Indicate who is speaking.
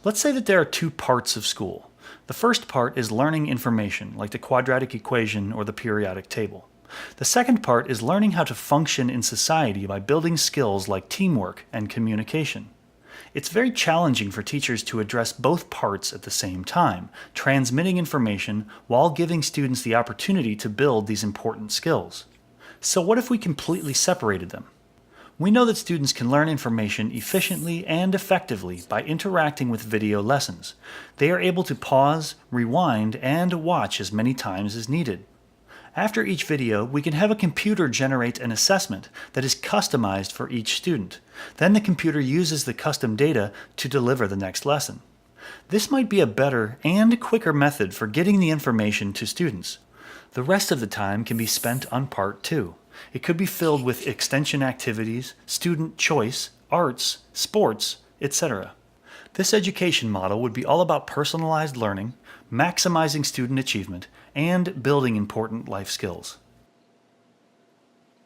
Speaker 1: Let's say that there are two parts of school. The first part is learning information, like the quadratic equation or the periodic table. The second part is learning how to function in society by building skills like teamwork and communication. It's very challenging for teachers to address both parts at the same time, transmitting information while giving students the opportunity to build these important skills. So what if we completely separated them? We know that students can learn information efficiently and effectively by interacting with video lessons. They are able to pause, rewind, and watch as many times as needed. After each video, we can have a computer generate an assessment that is customized for each student. Then the computer uses the custom data to deliver the next lesson. This might be a better and quicker method for getting the information to students. The rest of the time can be spent on part 2. It could be filled with extension activities, student choice, arts, sports, etc. This education model would be all about personalized learning, maximizing student achievement, and building important life skills.